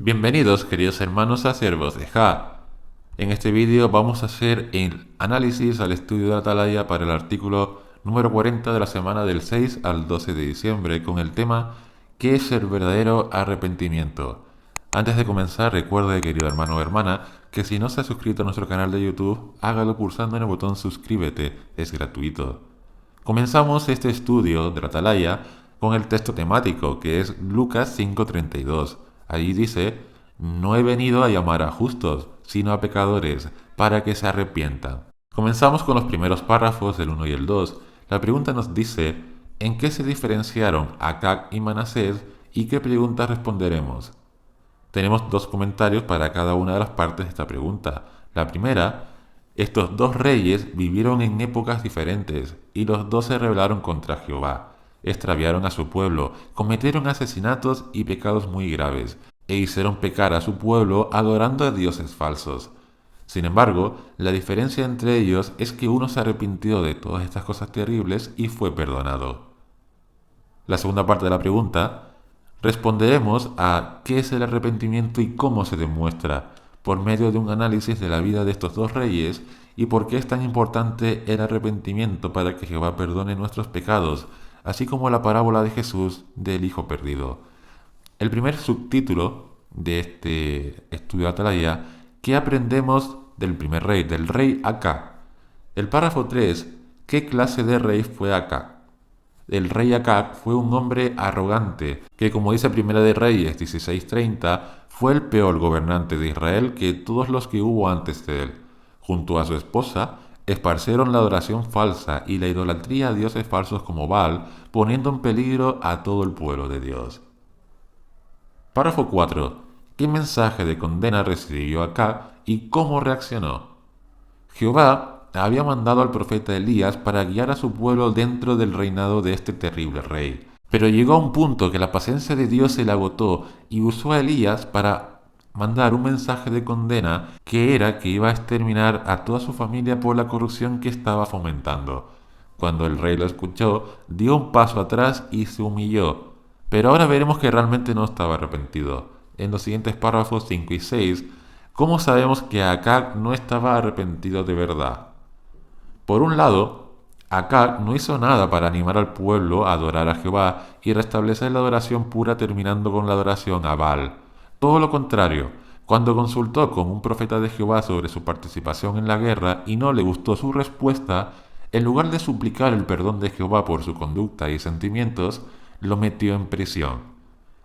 Bienvenidos, queridos hermanos a Siervos de Jah. En este vídeo vamos a hacer el análisis al estudio de Atalaya para el artículo número 40 de la semana del 6 al 12 de diciembre con el tema ¿qué es el verdadero arrepentimiento? Antes de comenzar, recuerde, querido hermano o hermana, que si no se ha suscrito a nuestro canal de YouTube, hágalo pulsando en el botón suscríbete, es gratuito. Comenzamos este estudio de la Atalaya con el texto temático, que es Lucas 5:32. Allí dice, no he venido a llamar a justos, sino a pecadores, para que se arrepientan. Comenzamos con los primeros párrafos del 1 y el 2. La pregunta nos dice, ¿en qué se diferenciaron Acab y Manasés? ¿Y qué preguntas responderemos? Tenemos dos comentarios para cada una de las partes de esta pregunta. La primera, estos dos reyes vivieron en épocas diferentes y los dos se rebelaron contra Jehová, extraviaron a su pueblo, cometieron asesinatos y pecados muy graves, e hicieron pecar a su pueblo adorando a dioses falsos. Sin embargo, la diferencia entre ellos es que uno se arrepintió de todas estas cosas terribles y fue perdonado. La segunda parte de la pregunta, responderemos a qué es el arrepentimiento y cómo se demuestra, por medio de un análisis de la vida de estos dos reyes y por qué es tan importante el arrepentimiento para que Jehová perdone nuestros pecados, así como la parábola de Jesús del Hijo Perdido. El primer subtítulo de este estudio de Atalaya, ¿qué aprendemos del primer rey, del rey Acab? El párrafo 3, ¿qué clase de rey fue Acab? El rey Acab fue un hombre arrogante, que como dice Primera de Reyes 16:30, fue el peor gobernante de Israel que todos los que hubo antes de él. Junto a su esposa, esparcieron la adoración falsa y la idolatría a dioses falsos como Baal, poniendo en peligro a todo el pueblo de Dios. Párrafo 4. ¿Qué mensaje de condena recibió Acab y cómo reaccionó? Jehová había mandado al profeta Elías para guiar a su pueblo dentro del reinado de este terrible rey. Pero llegó a un punto que la paciencia de Dios se le agotó y usó a Elías para mandar un mensaje de condena que era que iba a exterminar a toda su familia por la corrupción que estaba fomentando. Cuando el rey lo escuchó, dio un paso atrás y se humilló. Pero ahora veremos que realmente no estaba arrepentido. En los siguientes párrafos 5 y 6, ¿cómo sabemos que Acab no estaba arrepentido de verdad? Por un lado, Acab no hizo nada para animar al pueblo a adorar a Jehová y restablecer la adoración pura terminando con la adoración a Baal. Todo lo contrario, cuando consultó con un profeta de Jehová sobre su participación en la guerra y no le gustó su respuesta, en lugar de suplicar el perdón de Jehová por su conducta y sentimientos, lo metió en prisión.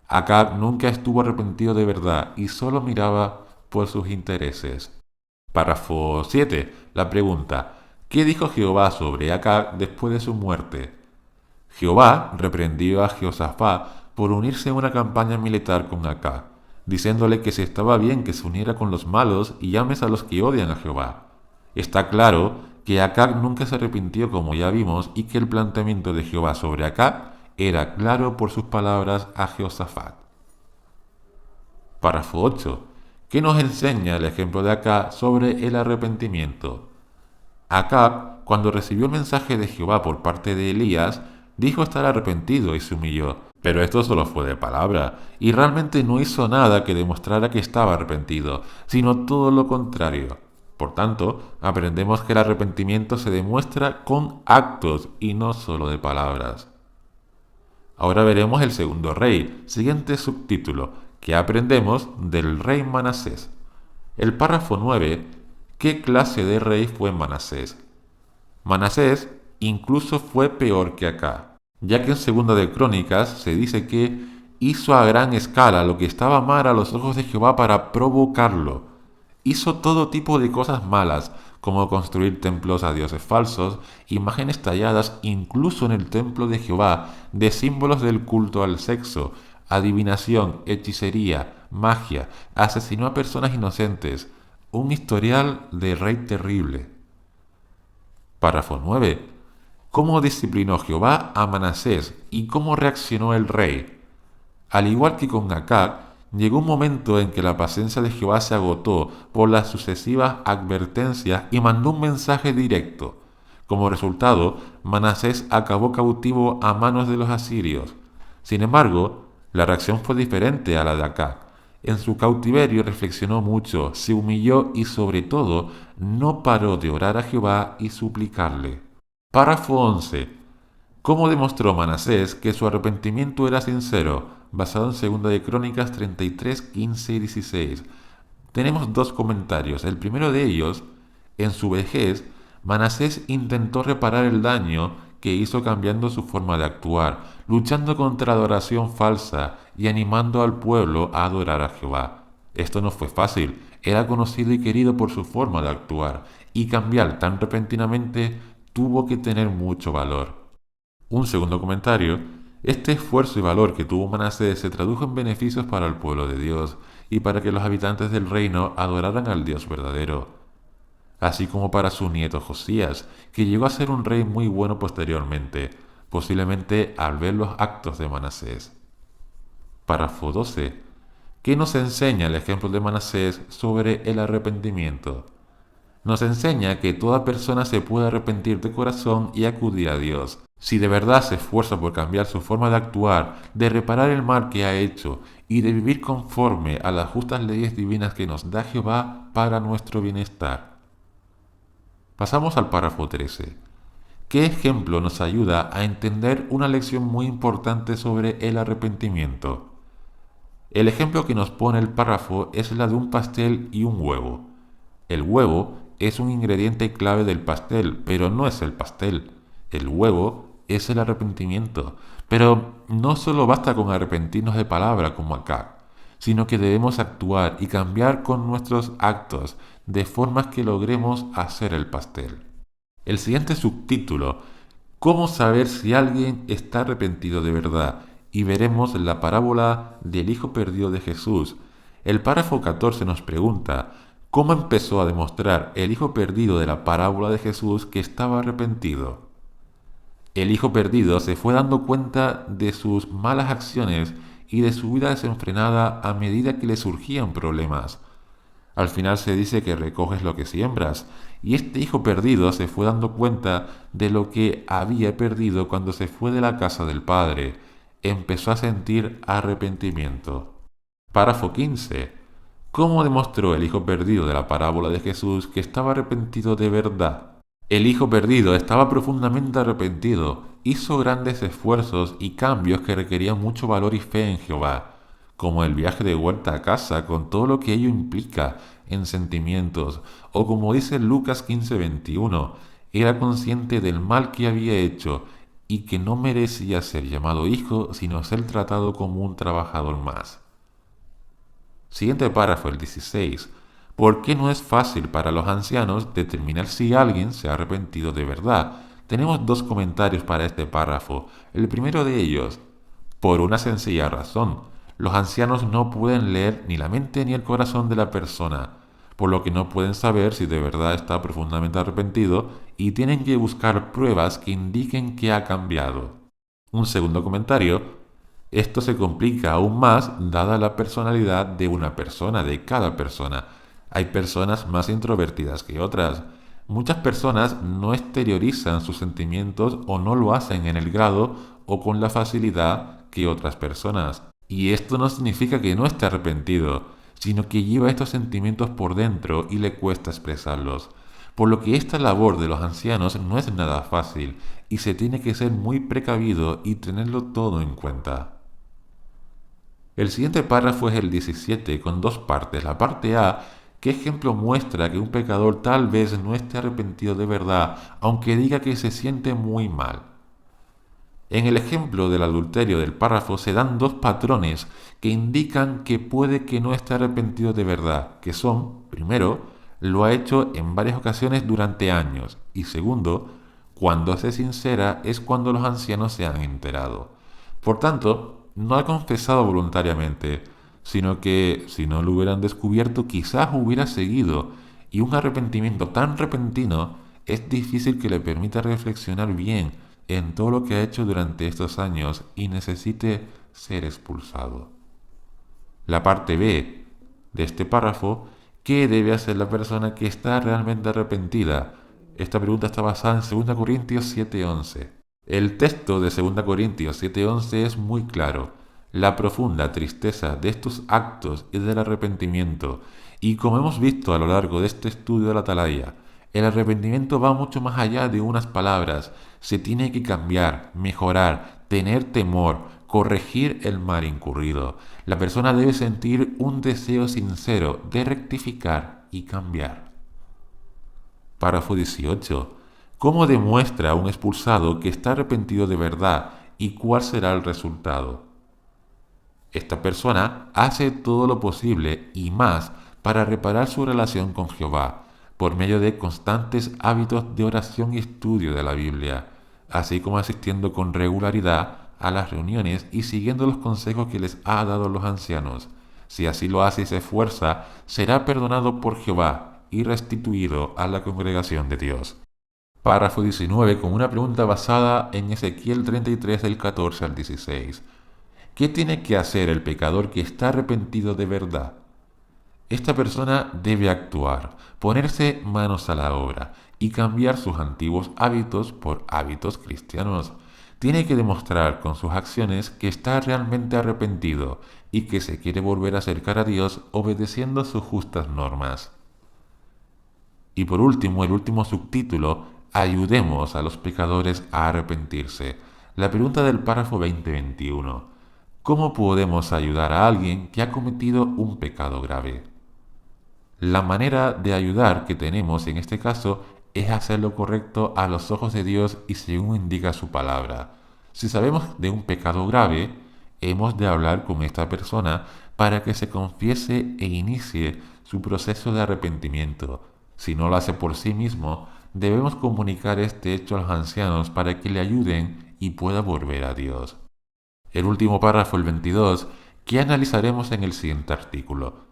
Acab nunca estuvo arrepentido de verdad y solo miraba por sus intereses. Párrafo 7. La pregunta, ¿qué dijo Jehová sobre Acab después de su muerte? Jehová reprendió a Jehoshafat por unirse en una campaña militar con Acab, diciéndole que si estaba bien que se uniera con los malos y llames a los que odian a Jehová. Está claro que Acab nunca se arrepintió como ya vimos y que el planteamiento de Jehová sobre Acab era claro por sus palabras a Jehoshafat. Párrafo 8. ¿Qué nos enseña el ejemplo de Acab sobre el arrepentimiento? Acab, cuando recibió el mensaje de Jehová por parte de Elías, dijo estar arrepentido y se humilló. Pero esto solo fue de palabra, y realmente no hizo nada que demostrara que estaba arrepentido, sino todo lo contrario. Por tanto, aprendemos que el arrepentimiento se demuestra con actos y no solo de palabras. Ahora veremos el segundo rey, siguiente subtítulo, que aprendemos del rey Manasés. El párrafo 9, ¿qué clase de rey fue Manasés? Manasés incluso fue peor que Acab, ya que en Segunda de Crónicas se dice que hizo a gran escala lo que estaba mal a los ojos de Jehová para provocarlo. Hizo todo tipo de cosas malas, como construir templos a dioses falsos, imágenes talladas incluso en el templo de Jehová, de símbolos del culto al sexo, adivinación, hechicería, magia, asesinó a personas inocentes, un historial de rey terrible. Párrafo 9. ¿Cómo disciplinó Jehová a Manasés y cómo reaccionó el rey? Al igual que con Acab, llegó un momento en que la paciencia de Jehová se agotó por las sucesivas advertencias y mandó un mensaje directo. Como resultado, Manasés acabó cautivo a manos de los asirios. Sin embargo, la reacción fue diferente a la de Acab. En su cautiverio reflexionó mucho, se humilló y sobre todo no paró de orar a Jehová y suplicarle. Párrafo 11. ¿Cómo demostró Manasés que su arrepentimiento era sincero? Basado en 2 de Crónicas 33, 15 y 16. Tenemos dos comentarios. El primero de ellos, en su vejez, Manasés intentó reparar el daño que hizo cambiando su forma de actuar, luchando contra la adoración falsa y animando al pueblo a adorar a Jehová. Esto no fue fácil, era conocido y querido por su forma de actuar, y cambiar tan repentinamente tuvo que tener mucho valor. Un segundo comentario, este esfuerzo y valor que tuvo Manasés se tradujo en beneficios para el pueblo de Dios y para que los habitantes del reino adoraran al Dios verdadero, así como para su nieto Josías, que llegó a ser un rey muy bueno posteriormente, posiblemente al ver los actos de Manasés. Párrafo 12. ¿Qué nos enseña el ejemplo de Manasés sobre el arrepentimiento? Nos enseña que toda persona se puede arrepentir de corazón y acudir a Dios, si de verdad se esfuerza por cambiar su forma de actuar, de reparar el mal que ha hecho y de vivir conforme a las justas leyes divinas que nos da Jehová para nuestro bienestar. Pasamos al párrafo 13. ¿Qué ejemplo nos ayuda a entender una lección muy importante sobre el arrepentimiento? El ejemplo que nos pone el párrafo es la de un pastel y un huevo. El huevo es un ingrediente clave del pastel, pero no es el pastel. El huevo es el arrepentimiento. Pero no solo basta con arrepentirnos de palabra como acá, sino que debemos actuar y cambiar con nuestros actos de formas que logremos hacer el pastel. El siguiente subtítulo, ¿cómo saber si alguien está arrepentido de verdad? Y veremos la parábola del hijo perdido de Jesús. El párrafo 14 nos pregunta, ¿cómo empezó a demostrar el hijo perdido de la parábola de Jesús que estaba arrepentido? El hijo perdido se fue dando cuenta de sus malas acciones y de su vida desenfrenada a medida que le surgían problemas. Al final se dice que recoges lo que siembras, y este hijo perdido se fue dando cuenta de lo que había perdido cuando se fue de la casa del padre. Empezó a sentir arrepentimiento. Párrafo 15. ¿Cómo demostró el hijo perdido de la parábola de Jesús que estaba arrepentido de verdad? El hijo perdido estaba profundamente arrepentido, hizo grandes esfuerzos y cambios que requerían mucho valor y fe en Jehová, como el viaje de vuelta a casa con todo lo que ello implica en sentimientos, o como dice Lucas 15:21, era consciente del mal que había hecho y que no merecía ser llamado hijo, sino ser tratado como un trabajador más. Siguiente párrafo, el 16. ¿Por qué no es fácil para los ancianos determinar si alguien se ha arrepentido de verdad? Tenemos dos comentarios para este párrafo. El primero de ellos, por una sencilla razón. Los ancianos no pueden leer ni la mente ni el corazón de la persona, por lo que no pueden saber si de verdad está profundamente arrepentido y tienen que buscar pruebas que indiquen que ha cambiado. Un segundo comentario, esto se complica aún más dada la personalidad de una persona, de cada persona. Hay personas más introvertidas que otras. Muchas personas no exteriorizan sus sentimientos o no lo hacen en el grado o con la facilidad que otras personas. Y esto no significa que no esté arrepentido, sino que lleva estos sentimientos por dentro y le cuesta expresarlos. Por lo que esta labor de los ancianos no es nada fácil y se tiene que ser muy precavido y tenerlo todo en cuenta. El siguiente párrafo es el 17 con dos partes. La parte A, ¿qué ejemplo muestra que un pecador tal vez no esté arrepentido de verdad, aunque diga que se siente muy mal? En el ejemplo del adulterio del párrafo se dan dos patrones que indican que puede que no esté arrepentido de verdad, que son, primero, lo ha hecho en varias ocasiones durante años, y segundo, cuando se sincera es cuando los ancianos se han enterado. Por tanto, no ha confesado voluntariamente, sino que si no lo hubieran descubierto quizás hubiera seguido, y un arrepentimiento tan repentino es difícil que le permita reflexionar bien en todo lo que ha hecho durante estos años y necesite ser expulsado. La parte B de este párrafo, ¿qué debe hacer la persona que está realmente arrepentida? Esta pregunta está basada en 2 Corintios 7:11. El texto de 2 Corintios 7:11 es muy claro. la profunda tristeza de estos actos y del arrepentimiento. Y como hemos visto a lo largo de este estudio de la Atalaya, el arrepentimiento va mucho más allá de unas palabras. Se tiene que cambiar, mejorar, tener temor, corregir el mal incurrido. La persona debe sentir un deseo sincero de rectificar y cambiar. Párrafo 18. ¿Cómo demuestra un expulsado que está arrepentido de verdad y cuál será el resultado? Esta persona hace todo lo posible y más para reparar su relación con Jehová por medio de constantes hábitos de oración y estudio de la Biblia, así como asistiendo con regularidad a las reuniones y siguiendo los consejos que les ha dado los ancianos. Si así lo hace y se esfuerza, será perdonado por Jehová y restituido a la congregación de Dios. Párrafo 19 con una pregunta basada en Ezequiel 33 del 14 al 16. ¿Qué tiene que hacer el pecador que está arrepentido de verdad? Esta persona debe actuar, ponerse manos a la obra y cambiar sus antiguos hábitos por hábitos cristianos. Tiene que demostrar con sus acciones que está realmente arrepentido y que se quiere volver a acercar a Dios obedeciendo sus justas normas. Y por último, el último subtítulo, ayudemos a los pecadores a arrepentirse. La pregunta del párrafo 20-21. ¿Cómo podemos ayudar a alguien que ha cometido un pecado grave? La manera de ayudar que tenemos en este caso es hacer lo correcto a los ojos de Dios y según indica su palabra. Si sabemos de un pecado grave, hemos de hablar con esta persona para que se confiese e inicie su proceso de arrepentimiento. Si no lo hace por sí mismo, debemos comunicar este hecho a los ancianos para que le ayuden y pueda volver a Dios. El último párrafo, el 22, que analizaremos en el siguiente artículo.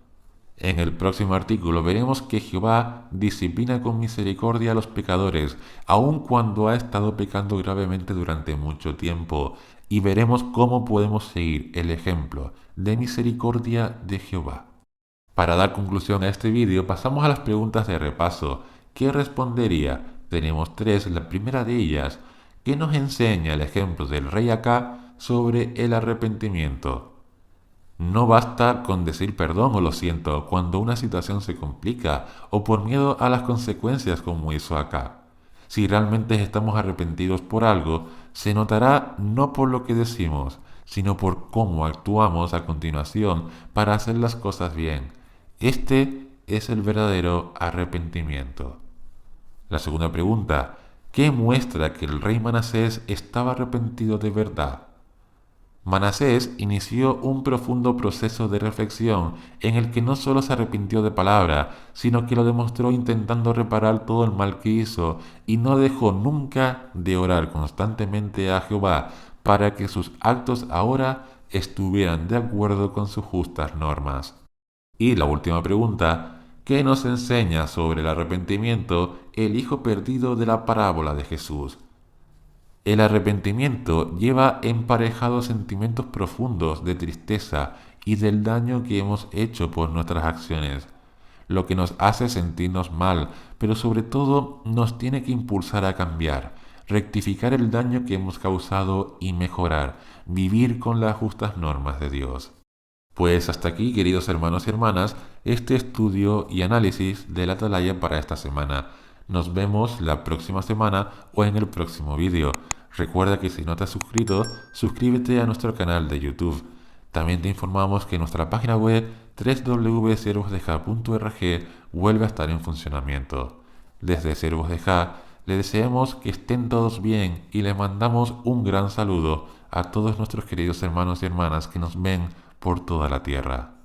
En el próximo artículo veremos que Jehová disciplina con misericordia a los pecadores, aun cuando ha estado pecando gravemente durante mucho tiempo, y veremos cómo podemos seguir el ejemplo de misericordia de Jehová. Para dar conclusión a este vídeo, pasamos a las preguntas de repaso. ¿Qué respondería? Tenemos tres. La primera de ellas, ¿qué nos enseña el ejemplo del rey Acá sobre el arrepentimiento? No basta con decir perdón o lo siento cuando una situación se complica o por miedo a las consecuencias como hizo Acá. Si realmente estamos arrepentidos por algo, se notará no por lo que decimos, sino por cómo actuamos a continuación para hacer las cosas bien. Este es el verdadero arrepentimiento. La segunda pregunta, ¿qué muestra que el rey Manasés estaba arrepentido de verdad? Manasés inició un profundo proceso de reflexión en el que no solo se arrepintió de palabra, sino que lo demostró intentando reparar todo el mal que hizo y no dejó nunca de orar constantemente a Jehová para que sus actos ahora estuvieran de acuerdo con sus justas normas. Y la última pregunta, ¿qué nos enseña sobre el arrepentimiento el hijo perdido de la parábola de Jesús? El arrepentimiento lleva emparejados sentimientos profundos de tristeza y del daño que hemos hecho por nuestras acciones, lo que nos hace sentirnos mal, pero sobre todo nos tiene que impulsar a cambiar, rectificar el daño que hemos causado y mejorar, vivir con las justas normas de Dios. Pues hasta aquí, queridos hermanos y hermanas, este estudio y análisis de la Atalaya para esta semana. Nos vemos la próxima semana o en el próximo vídeo. Recuerda que si no te has suscrito, suscríbete a nuestro canal de YouTube. También te informamos que nuestra página web www.servosdeja.org vuelve a estar en funcionamiento. Desde Servos de Ja le deseamos que estén todos bien y le mandamos un gran saludo a todos nuestros queridos hermanos y hermanas que nos ven por toda la tierra.